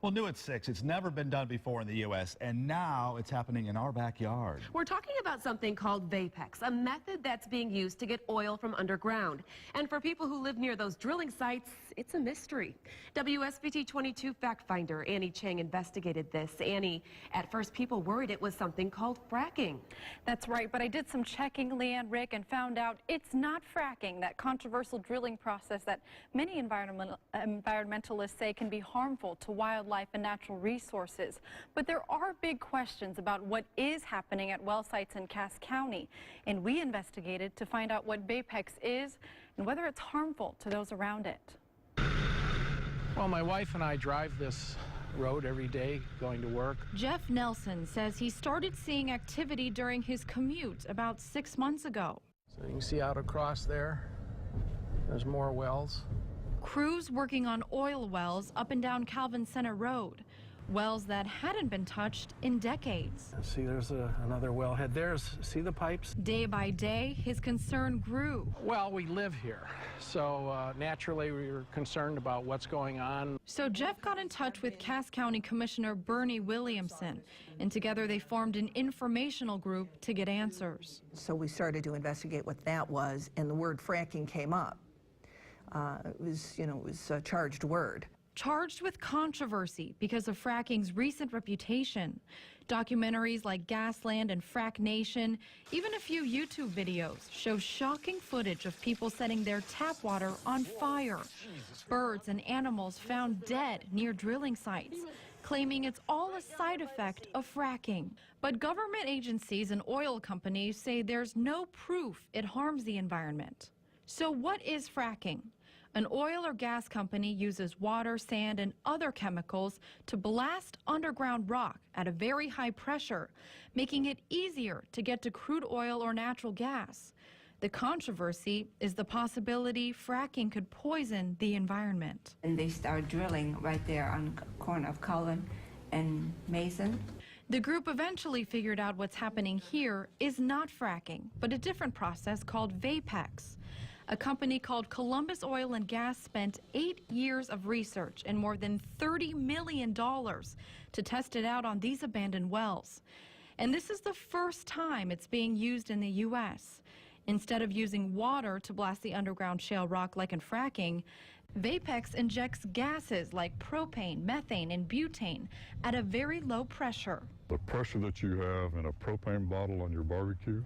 Well, new at 6, it's never been done before in the U.S., and now it's happening in our backyard. We're talking about something called Vapex, a method that's being used to get oil from underground. And for people who live near those drilling sites, it's a mystery. WSBT-22 fact finder Annie Chang investigated this. Annie, at first people worried it was something called fracking. That's right, but I did some checking, Leanne, Rick, and found out it's not fracking, that controversial drilling process that many environmentalists say can be harmful to wildlife and natural resources. But there are big questions about what is happening at well sites in Cass County, and we investigated to find out what Vapex is and whether it's harmful to those around it. Well, my wife and I drive this road every day going to work. Jeff Nelson says he started seeing activity during his commute about 6 months ago. So you can see out across there, there's more wells. Crews working on oil wells up and down Calvin Center Road. Wells that hadn't been touched in decades. See, there's another wellhead. See the pipes? Day by day, his concern grew. Well, we live here, so naturally we were concerned about what's going on. So Jeff got in touch with Cass County Commissioner Bernie Williamson, and together they formed an informational group to get answers. So we started to investigate what that was, and the word fracking came up. It was a charged word. Charged with controversy because of fracking's recent reputation. Documentaries like Gasland and Frack Nation, even a few YouTube videos show shocking footage of people setting their tap water on fire. Birds and animals found dead near drilling sites, claiming it's all a side effect of fracking. But government agencies and oil companies say there's no proof it harms the environment. So what is fracking? An oil or gas company uses water, sand, and other chemicals to blast underground rock at a very high pressure, making it easier to get to crude oil or natural gas. The controversy is the possibility fracking could poison the environment. And they start drilling right there on the corner of Cullen and Mason. The group eventually figured out what's happening here is not fracking, but a different process called Vapex. A company called Columbus Oil and Gas spent 8 years of research and more than $30 million to test it out on these abandoned wells. And this is the first time it's being used in the U.S. Instead of using water to blast the underground shale rock like in fracking, Vapex injects gases like propane, methane, and butane at a very low pressure. The pressure that you have in a propane bottle on your barbecue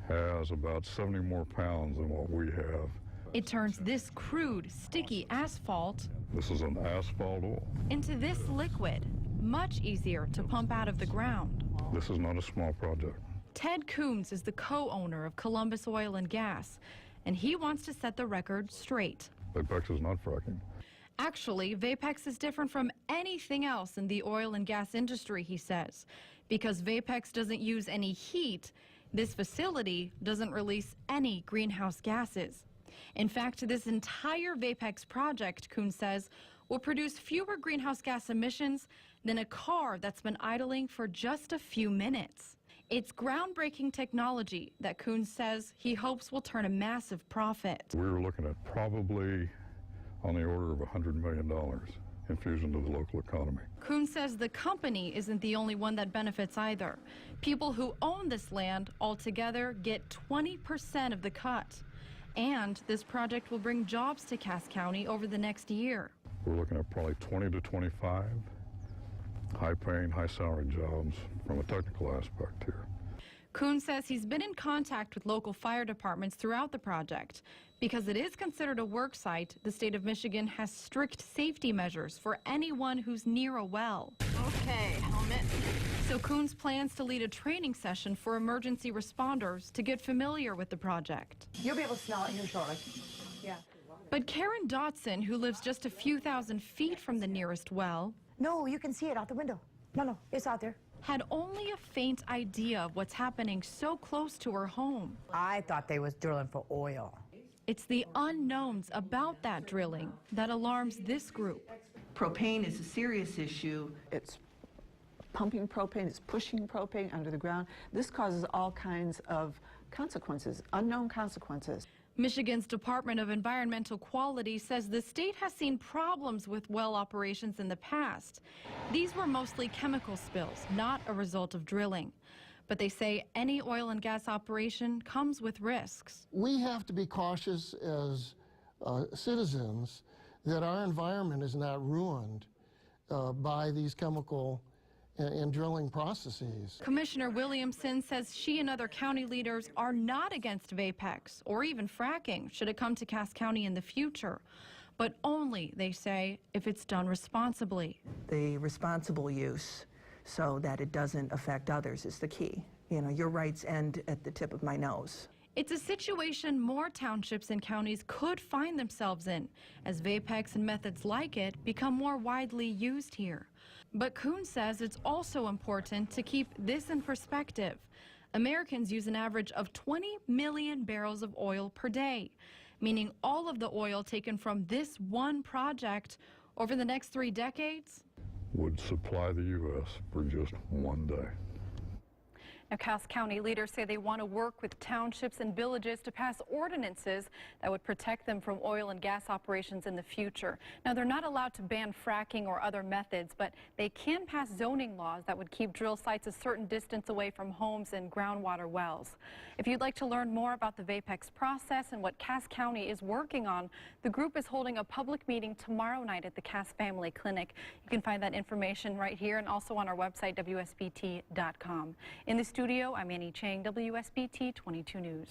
has about 70 more pounds than what we have. It turns this crude, sticky asphalt, this is an asphalt oil, into this liquid, much easier to pump out of the ground. This is not a small project. Ted Coons is the co-owner of Columbus Oil and Gas, and he wants to set the record straight. Vapex is not fracking. Actually, Vapex is different from anything else in the oil and gas industry, he says. Because Vapex doesn't use any heat, this facility doesn't release any greenhouse gases. In fact, this entire Vapex project, Coons says, will produce fewer greenhouse gas emissions than a car that's been idling for just a few minutes. It's groundbreaking technology that Coons says he hopes will turn a massive profit. We were looking at probably on the order of $100 million infusion to the local economy. Coons says the company isn't the only one that benefits either. People who own this land altogether get 20% of the cut. And this project will bring jobs to Cass County over the next year. We're looking at probably 20 to 25 high-paying, high-salary jobs from a technical aspect here. Coons says he's been in contact with local fire departments throughout the project. Because it is considered a work site, the state of Michigan has strict safety measures for anyone who's near a well. Okay, helmet. So Coons plans to lead a training session for emergency responders to get familiar with the project. You'll be able to smell it here shortly. Yeah. But Karen Dotson, who lives just a few thousand feet from the nearest well, No, you can see it out the window. No, it's out there. had only a faint idea of what's happening so close to her home. I thought they was drilling for oil. It's the unknowns about that drilling that alarms this group. Propane is a serious issue. It's pumping propane, it's pushing propane under the ground. This causes all kinds of consequences, unknown consequences. Michigan's Department of Environmental Quality says the state has seen problems with well operations in the past. These were mostly chemical spills, not a result of drilling. But they say any oil and gas operation comes with risks. We have to be cautious as citizens that our environment is not ruined by these chemical and drilling processes. Commissioner Williamson says she and other county leaders are not against Vapex or even fracking should it come to Cass County in the future, but only, they say, if it's done responsibly. The responsible use so that it doesn't affect others is the key. You know, your rights end at the tip of my nose. It's a situation more townships and counties could find themselves in as Vapex and methods like it become more widely used here. But Kuhn says it's also important to keep this in perspective. Americans use an average of 20 million barrels of oil per day, meaning all of the oil taken from this one project over the next 3 decades would supply the U.S. for just one day. Now, Cass County leaders say they want to work with townships and villages to pass ordinances that would protect them from oil and gas operations in the future. Now, they're not allowed to ban fracking or other methods, but they can pass zoning laws that would keep drill sites a certain distance away from homes and groundwater wells. If you'd like to learn more about the Vapex process and what Cass County is working on, the group is holding a public meeting tomorrow night at the Cass Family Clinic. You can find that information right here and also on our website, wsbt.com. In the studio, I'm Annie Chang, WSBT 22 News.